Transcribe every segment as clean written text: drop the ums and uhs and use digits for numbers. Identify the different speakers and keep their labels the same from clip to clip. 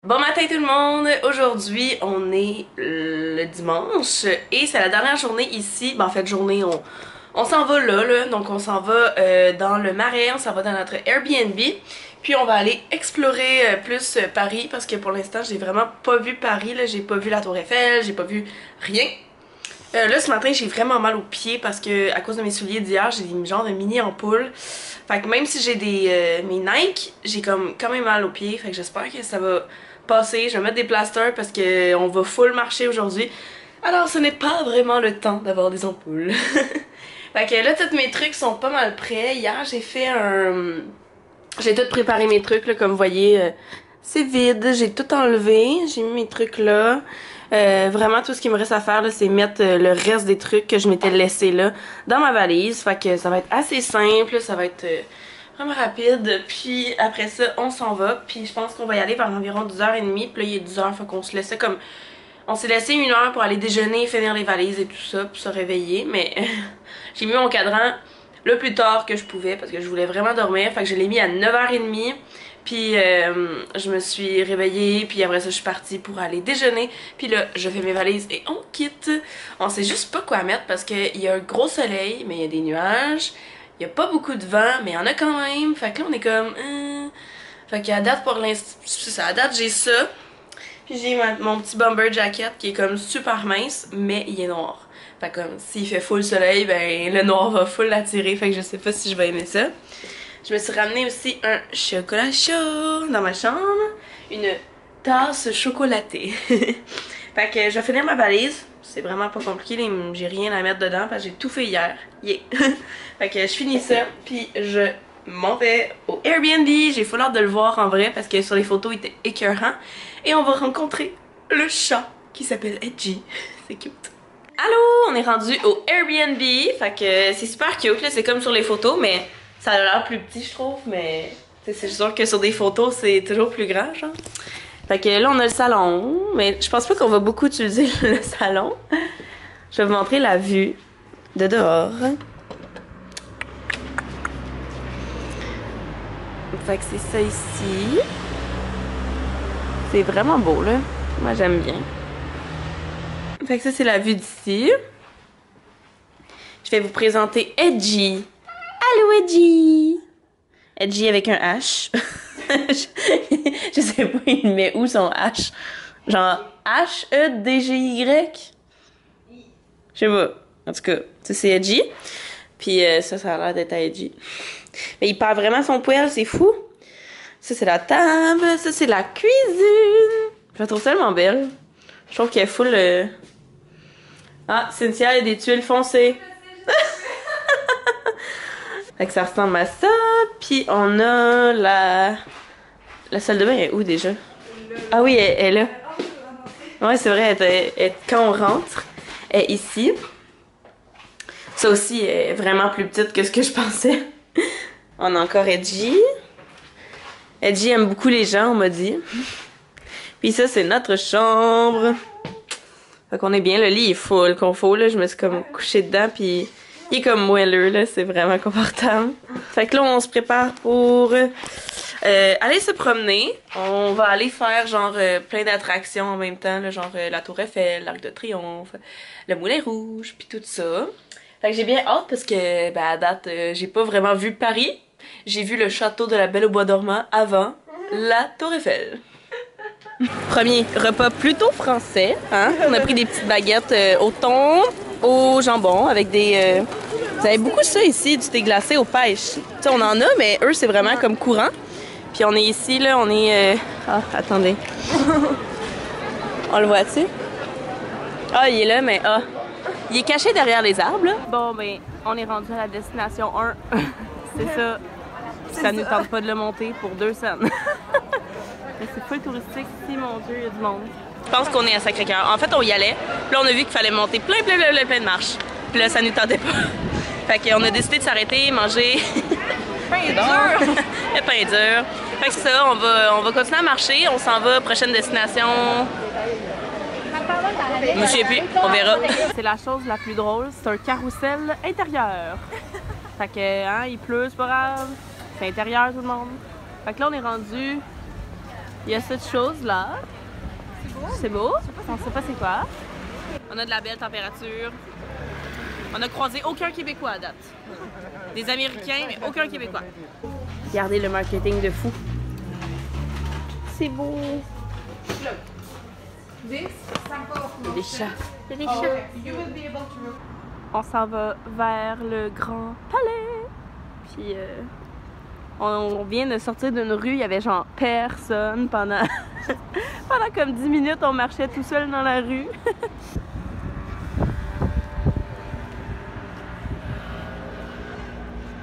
Speaker 1: Bon matin tout le monde! Aujourd'hui, on est le dimanche et c'est la dernière journée ici. Ben, en fait, journée, on s'en va là, donc on s'en va dans le Marais, on s'en va dans notre Airbnb. Puis on va aller explorer plus Paris parce que pour l'instant, j'ai vraiment pas vu Paris, là. J'ai pas vu la Tour Eiffel, j'ai pas vu rien. Là, ce matin, j'ai vraiment mal aux pieds parce que à cause de mes souliers d'hier, j'ai des genres de mini ampoules. Fait que même si j'ai mes Nike, j'ai comme quand même mal aux pieds. Fait que j'espère que ça va passer. Je vais mettre des plasters parce que on va full marcher aujourd'hui. Alors, ce n'est pas vraiment le temps d'avoir des ampoules. Fait que là, tous mes trucs sont pas mal prêts. Hier, j'ai fait un... J'ai tout préparé mes trucs, là, comme vous voyez. C'est vide, j'ai tout enlevé. J'ai mis mes trucs là. Vraiment, tout ce qu'il me reste à faire, là, c'est mettre le reste des trucs que je m'étais laissé là dans ma valise. Fait que ça va être assez simple, ça va être vraiment rapide. Puis après ça, on s'en va. Puis je pense qu'on va y aller vers environ 10h30. Puis là, il est 10h, fait qu'on se laissait comme... On s'est laissé 1 heure pour aller déjeuner, finir les valises et tout ça, puis se réveiller. Mais j'ai mis mon cadran le plus tard que je pouvais parce que je voulais vraiment dormir. Fait que je l'ai mis à 9h30. Puis je me suis réveillée, puis après ça je suis partie pour aller déjeuner. Puis là je fais mes valises et on quitte. On sait juste pas quoi mettre parce qu'il y a un gros soleil, mais il y a des nuages. Il y a pas beaucoup de vent, mais il y en a quand même. Fait que là on est comme... Fait qu'à date pour l'instant, à date j'ai ça. Puis j'ai mon petit bomber jacket qui est comme super mince, mais il est noir. Fait comme s'il fait full soleil, ben le noir va full l'attirer. Fait que je sais pas si je vais aimer ça. Je me suis ramené aussi un chocolat chaud dans ma chambre. Une tasse chocolatée. Fait que je vais finir ma valise. C'est vraiment pas compliqué, j'ai rien à mettre dedans parce que j'ai tout fait hier. Yeah. Fait que je finis ça, puis je m'en vais au Airbnb. J'ai full hâte de le voir en vrai parce que sur les photos il était écœurant. Et on va rencontrer le chat qui s'appelle Edgy. C'est cute. Allô, on est rendu au Airbnb. Fait que c'est super cute là, c'est comme sur les photos mais... Ça a l'air plus petit, je trouve, mais c'est sûr que sur des photos, c'est toujours plus grand, genre. Fait que là, on a le salon, mais je pense pas qu'on va beaucoup utiliser le salon. Je vais vous montrer la vue de dehors. Fait que c'est ça ici. C'est vraiment beau, là. Moi, j'aime bien. Fait que ça, c'est la vue d'ici. Je vais vous présenter Edgy. Allô Edgy! Edgy avec un H. je sais pas, il met où son H? Genre H-E-D-G-Y? Je sais pas. En tout cas, ça c'est Edgy. Puis ça a l'air d'être à Edgy. Mais il perd vraiment son poil, c'est fou. Ça c'est la table, ça c'est la cuisine. Je la trouve tellement belle. Je trouve qu'elle est full... Ah, Cynthia, il y a des tuiles foncées. Fait que ça ressemble à ça. Puis on a la salle de bain est où déjà? Ah oui, elle est là. Ouais, c'est vrai, quand on rentre, elle est ici. Ça aussi est vraiment plus petite que ce que je pensais. On a encore Edgy. Edgy aime beaucoup les gens, on m'a dit. Puis ça, c'est notre chambre. Fait qu'on est bien, le lit est full confort, là. Je me suis comme couchée dedans, puis... Il est comme moelleux, là, c'est vraiment confortable. Fait que là, on se prépare pour aller se promener. On va aller faire genre plein d'attractions en même temps, là, genre la Tour Eiffel, l'Arc de Triomphe, le Moulin Rouge, puis tout ça. Fait que j'ai bien hâte parce que, ben, à date, j'ai pas vraiment vu Paris. J'ai vu le château de la Belle au Bois dormant avant la Tour Eiffel. Premier repas plutôt français, hein? On a pris des petites baguettes au thon, au jambon avec des... Vous avez beaucoup ça ici, du thé glacé aux pêches. Tu sais, on en a, mais eux, c'est vraiment comme courant. Puis on est ici, là, on est... Ah, attendez. On le voit-tu? Ah, il est là, mais... Ah, il est caché derrière les arbres, là. Bon, ben, on est rendu à la destination 1. C'est ça. Ça nous tente pas de le monter pour 2 cents. C'est full touristique ici, mon Dieu, il y a du monde. Je pense qu'on est à Sacré-Cœur. En fait, on y allait. Puis là, on a vu qu'il fallait monter plein de marches. Puis là, ça nous tentait pas. Fait qu'on a décidé de s'arrêter, manger. Pain dur! Le pain dur. Fait que c'est ça, on va continuer à marcher. On s'en va, prochaine destination. Je me souviens plus, on verra. C'est la chose la plus drôle, c'est un carrousel intérieur. Fait que, hein, il pleut, c'est pas grave. C'est intérieur, tout le monde. Fait que là, on est rendu Il y a cette chose-là. C'est beau? C'est beau? On sait pas c'est quoi. On a de la belle température. On a croisé aucun Québécois à date. Des Américains, mais aucun Québécois. Regardez le marketing de fou. C'est beau. Il y a des chats. Il y a des chats. On s'en va vers le Grand Palais. Puis on vient de sortir d'une rue, il y avait genre personne pendant pendant comme 10 minutes, on marchait tout seul dans la rue.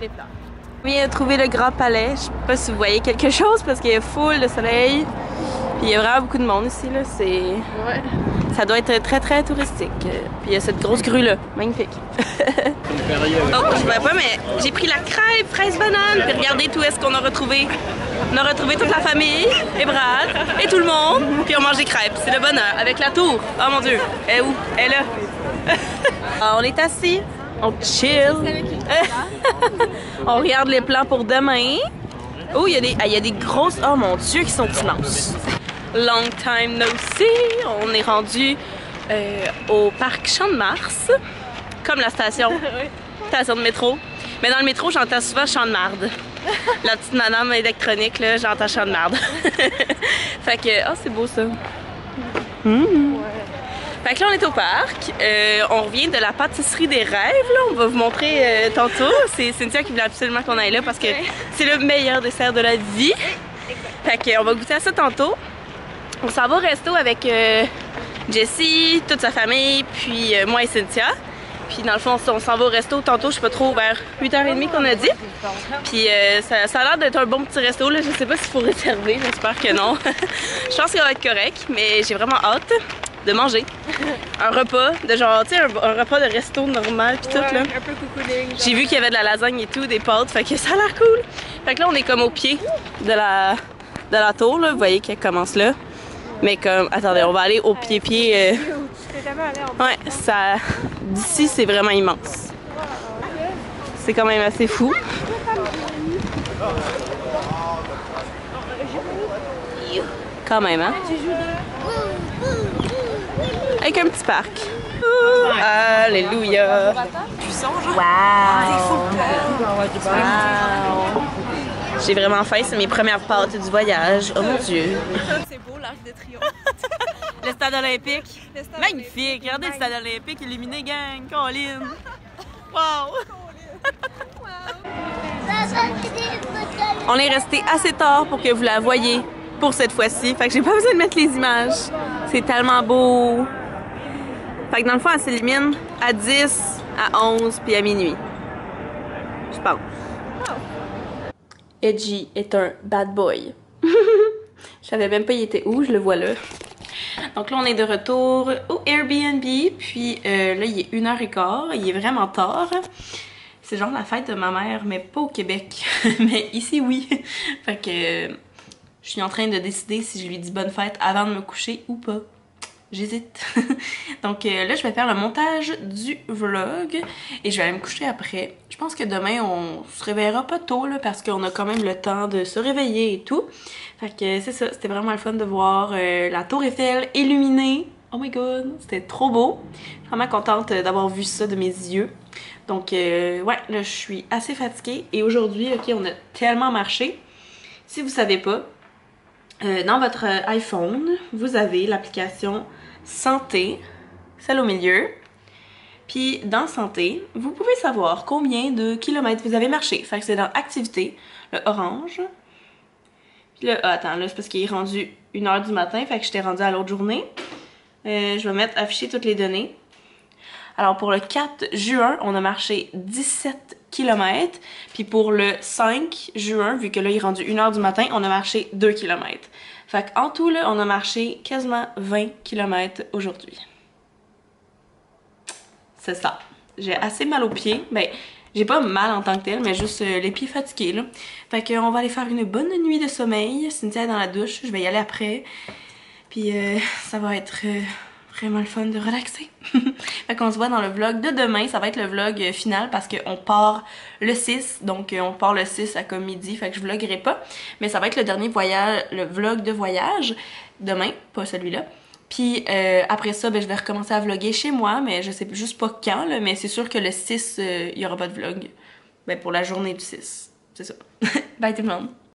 Speaker 1: Les fleurs. On vient de trouver le Grand Palais. Je sais pas si vous voyez quelque chose parce qu'il y a full de soleil. Puis il y a vraiment beaucoup de monde ici là. C'est... Ouais. Ça doit être très très touristique. Puis il y a cette grosse grue là, magnifique. Oh, je vois pas, mais j'ai pris la crêpe fraise banane. Puis regardez tout est-ce qu'on a retrouvé. On a retrouvé toute la famille, et Brad, et tout le monde. Puis on mange des crêpes. C'est le bonheur. Avec la tour. Oh mon Dieu. Elle est où? Elle est là. On est assis. On chill. On regarde les plans pour demain. Oh, il y a des grosses... Oh mon Dieu, qui sont immenses. Long time no see. On est rendu au parc Champ-de-Mars. Comme la station. Station de métro. Mais dans le métro, j'entends souvent Champ de marde. La petite madame électronique, là, j'entends Champ de marde. Fait que... Oh, c'est beau ça. Fait que là, on est au parc. On revient de la pâtisserie des rêves. Là. On va vous montrer tantôt. C'est Cynthia qui voulait absolument qu'on aille là parce que c'est le meilleur dessert de la vie. Fait qu'on va goûter à ça tantôt. On s'en va au resto avec Jessie, toute sa famille, puis moi et Cynthia. Puis dans le fond, on s'en va au resto tantôt, je sais pas trop, vers 8h30 qu'on a dit. Puis ça a l'air d'être un bon petit resto. Là. Je sais pas s'il faut réserver, j'espère que non. Je pense qu'il va être correct, mais j'ai vraiment hâte de manger un repas de genre, tu sais, un repas de resto normal pis tout là. Un peu coucouling. J'ai vu qu'il y avait de la lasagne et tout, des pâtes, fait que ça a l'air cool. Fait que là on est comme au pied de la tour là, vous voyez qu'elle commence là. Mais comme, attendez, on va aller au pied. Ouais, ça, d'ici c'est vraiment immense. C'est quand même assez fou. Quand même, hein? Avec un petit parc. Alléluia! Wow! Wow! J'ai vraiment faim, c'est mes premières pâtes du voyage. Oh mon Dieu!
Speaker 2: C'est beau l'Arc de Triomphe.
Speaker 1: Le stade olympique. Magnifique! Regardez le stade olympique illuminé, gang! Colline! Wow! On est resté assez tard pour que vous la voyiez pour cette fois-ci. Fait que j'ai pas besoin de mettre les images. C'est tellement beau! Fait que dans le fond, elle s'élimine à 10, à 11 puis à minuit. Je pense. Edgy est un bad boy. Je savais même pas il était où, je le vois là. Donc là, on est de retour au Airbnb. Puis là, il est 1h15. Il est vraiment tard. C'est genre la fête de ma mère, mais pas au Québec. Mais ici, oui. Fait que je suis en train de décider si je lui dis bonne fête avant de me coucher ou pas. J'hésite. Donc là, je vais faire le montage du vlog et je vais aller me coucher après. Je pense que demain, on se réveillera pas tôt là, parce qu'on a quand même le temps de se réveiller et tout. Fait que c'est ça, c'était vraiment le fun de voir la tour Eiffel illuminée. Oh my god, c'était trop beau. Je suis vraiment contente d'avoir vu ça de mes yeux. Donc ouais, là, je suis assez fatiguée. Et aujourd'hui, ok, on a tellement marché. Si vous savez pas, dans votre iPhone, vous avez l'application Santé, celle au milieu. Puis dans Santé, vous pouvez savoir combien de kilomètres vous avez marché. Fait que c'est dans Activité, le orange. Puis là, attends, là c'est parce qu'il est rendu 1h du matin, fait que j'étais rendue à l'autre journée. Je vais mettre afficher toutes les données. Alors pour le 4 juin, on a marché 17 km. Puis pour le 5 juin, vu que là il est rendu 1h du matin, on a marché 2 km. Fait qu'en tout, là, on a marché quasiment 20 km aujourd'hui. C'est ça. J'ai assez mal aux pieds. Ben, j'ai pas mal en tant que tel, mais juste les pieds fatigués, là. Fait qu'on va aller faire une bonne nuit de sommeil. Cynthia est dans la douche. Je vais y aller après. Puis ça va être vraiment le fun de relaxer. Fait qu'on se voit dans le vlog de demain, ça va être le vlog final parce qu'on part le 6, donc on part le 6 à comme midi, fait que je vloguerai pas. Mais ça va être le dernier voyage, le vlog de voyage, demain, pas celui-là. Puis après ça, ben, je vais recommencer à vlogger chez moi, mais je sais juste pas quand, là, mais c'est sûr que le 6, il y aura pas de vlog. Ben, pour la journée du 6, c'est ça. Bye tout le monde!